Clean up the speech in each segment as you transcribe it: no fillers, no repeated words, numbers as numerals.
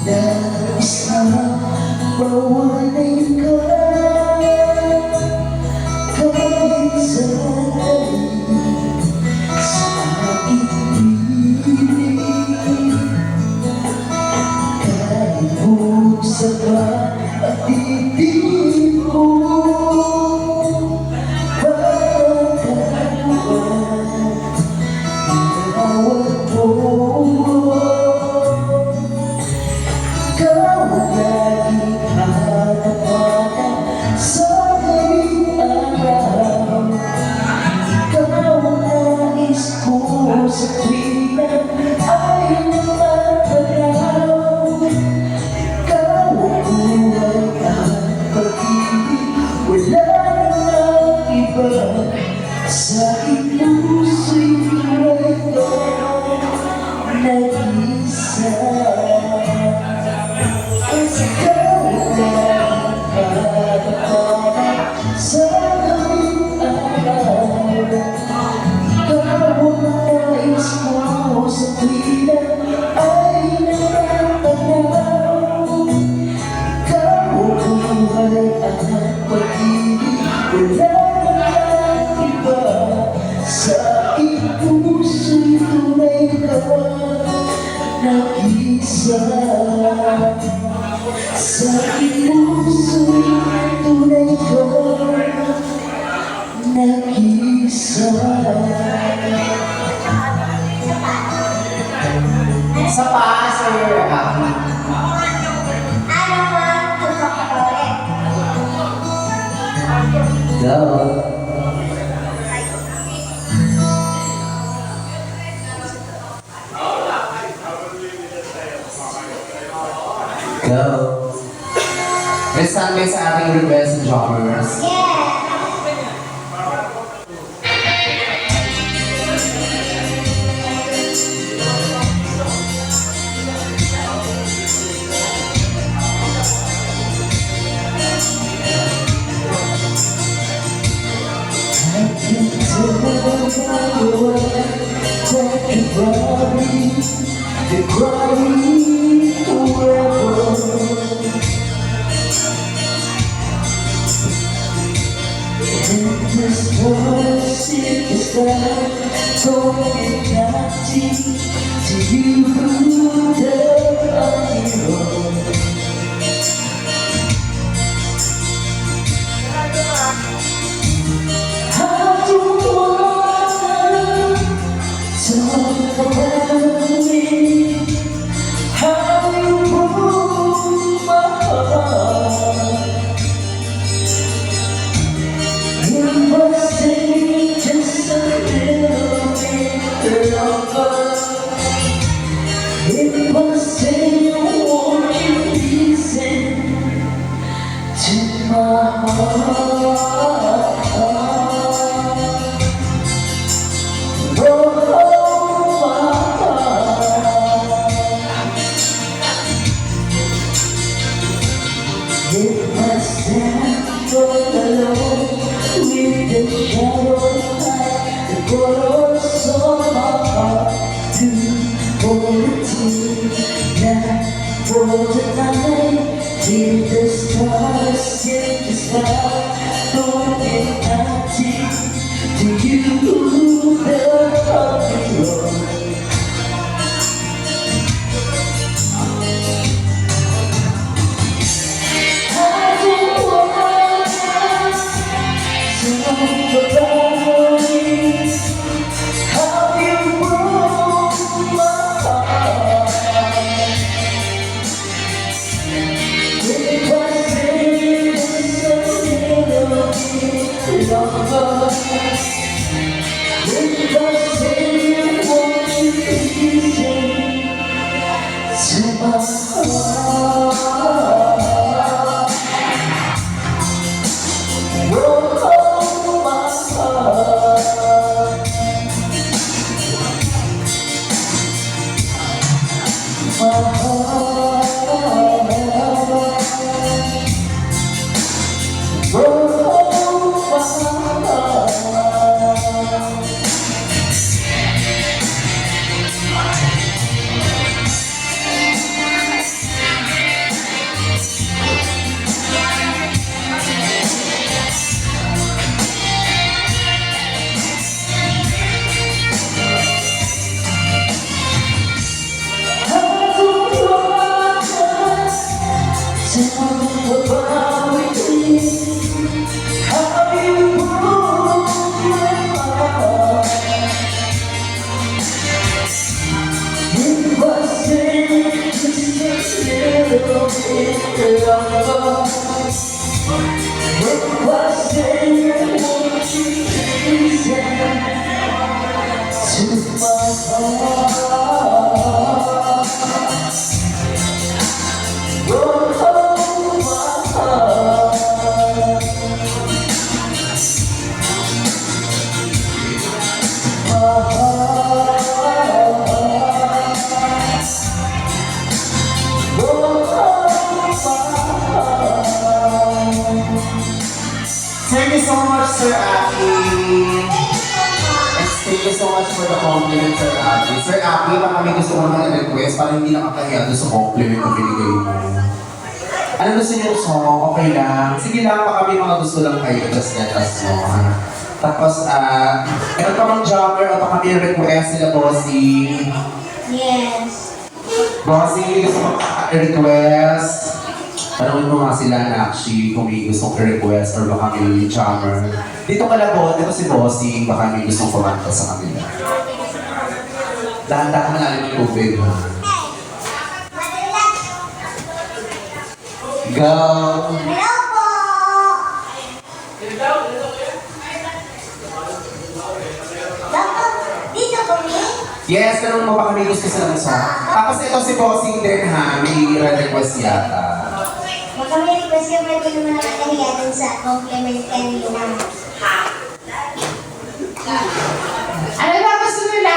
Nais na mawalay ka kahit sandali sa ibig. Kahit buksan pa at ibig mo, sa tuwing na ay matagalaw. Ikaw ang buhay at pag-ibig, wala nang iba. Sa puso'y tunay ka nag-isa. Ikaw ang harapan sa gawing araw. Sa tuwing ay nakatanaw. Ikaw ang buhay at pag-ibig, wala nang iba. Sa puso'y tunay ka nag-isa. Sa puso'y tunay ka nag-isa. Sa pa, Sir Happy. Go. Go. May standby sa ating request jobbers. The crying forever. And the stars in the sky going nothing to you, the hero. How do you wanna talk about me? How you broke my heart. You must take just a little bit longer. It must take won't you listen to my heart. It must stand alone with the shadow light, the colors of my heart to hold it now for the night till the stars in the sky don't get nothing to you, the hero. Thank you so much, Sir Aki. Thank you so much for the compliment, Sir Aki. Sir Aki, baka may gusto mo naman request para hindi nakakahiya doon sa compliment na binigay mo. Ano gusto niyo song? Okay lang. Sige lang, baka may mga gusto lang kayo. Just let us know. Tapos, meron pa bang jogger o baka may request sila, Bossy? Yes. Bossy, gusto mo request? Tanungin mo nga sila na actually kung may gustong request or baka may jammer. Dito ka labot, ito si Bossy, baka may gustong kumanta sa kanila. Dahan-dahan na lang yung tubig. Go! Hello po! Dito po, Yes, tanong mo baka may gusto silang song. Tapos ito si Bossy din ha, may request yata. baka may request ka pwede naman nakakahiya dun sa compliment kanina. Ano ba gusto nila?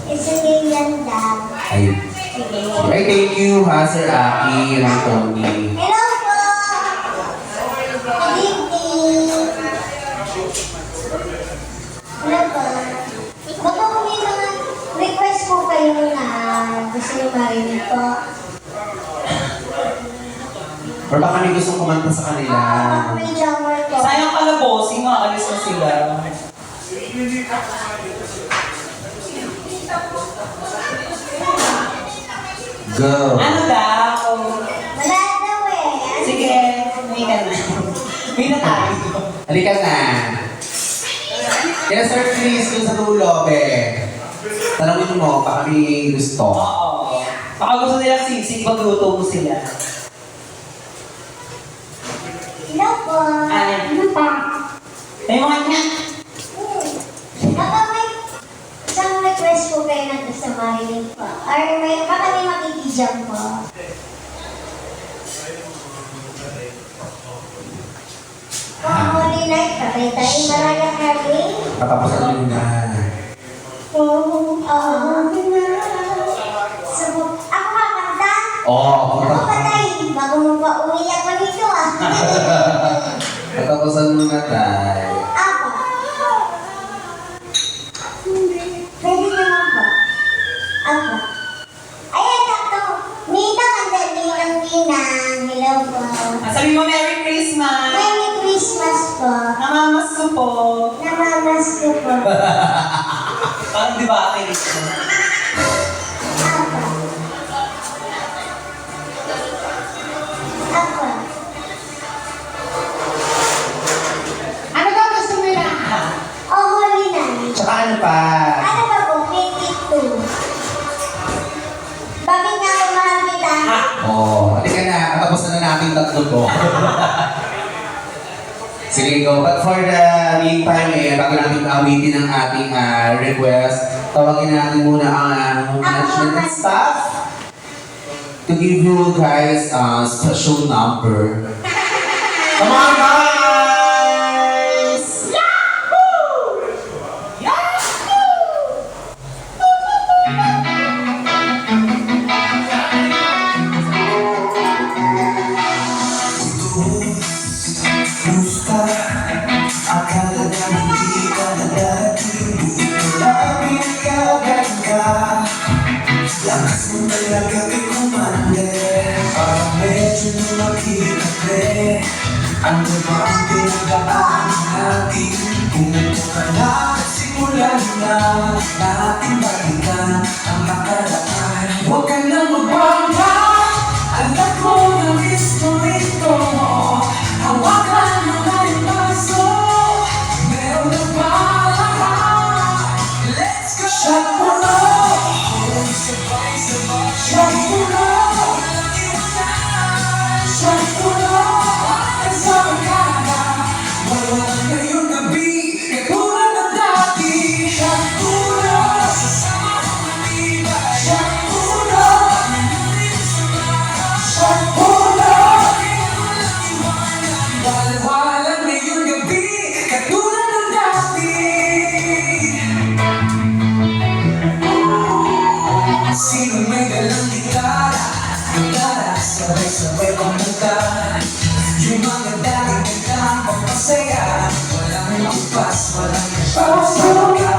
It's a game yan daw. Ay, Sige. ay thank you ha, Sir Aki, ng Tony. Hello po! Good evening! Hello po. Baka po may mga request po kayo na gusto nyo marinig po. Or baka may gustong kumanta sa kanila. Baka may jammer po. Sayang pala bossing, maalis na sila. Go! Ano daw? Wala daw eh. Sige, may ka na. May na tayo. Halika na. Kaya Sir Chris, dun sa dulo, be. Tanongin mo, baka may gusto. Oo. Baka gusto nila sisig, magluto mo sila. Hello po. Ano pa? May mga niya. Baka may isang request po kayo na gusto marinig po. Or baka may makikijam po. Holy night, patay tayo Mariah Carey. Patapusan mo na. Oh, so, ako kakanta? Oo. Ako patay. Bago mo pa uwi ako nito ah. Patapusan mo na tayo. Ako. Pwede naman po. Ako. Ayan, sakto. Nita, kandaling ninang. Hello po. Sabi mo, Merry Christmas! Merry Christmas po. Namamas ko po. Namamas ko po. Parang di ba akin ito? Ako. Ako. Ano ba gusto nila? Oh, holy night. Tsaka ano pa? Ano ba po? 22. Bakit nga ako mahal kita? Oo. Halika na. Patapusan na natin tatlo to. Sige, go. But for the meantime, bago natin awitin ang ating request, tawagin natin muna ang management and staff to give you guys a special number. Come on, guys! Kumusta? Akala na hindi ka na dating Labing agad ka Lakas mo talaga kumande Parang medyo lumakitabi Ano ba ang pinagdaan natin? Kung ito ka na at simulan na Natin balikan ang nakaraan Huwag ka na magbangga Alam mo na gusto ito Hawakan mo na yung baso Meron na ba lahat? Let's go! Shot mo na! Shot mo na! Tara, sabay-sabay kumanta. Yung mga dating kantang pampasaya. Walang upas, walang kapasaka.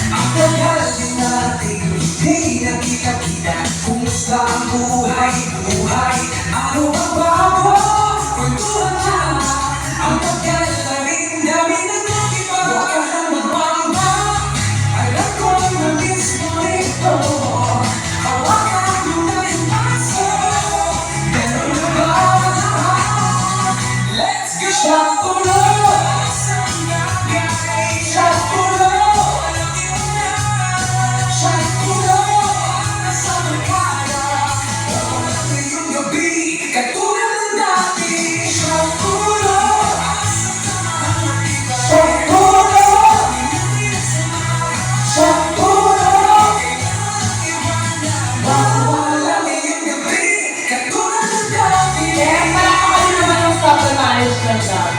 Ang tagal din natin hindi nakita-kita. Kumusta ang buhay? Ano ang bago? Kwentuhan na. Ang tagal na rin namin nagkakiba. Huwag ka na magpangba. Alam ko na mismo ito. Hawakan mo na yung paso. Meron na ba lahat? Let's go! Shot pulo! Shot pulo! Shot pulo! Nasa barkada. Wala ngayong gabi, katulad ng dati. Shot pulo! Shot pulo! Shot pulo! Wala ngayong gabi, katulad ng dati. Kaya malaki naman yung couple management namin.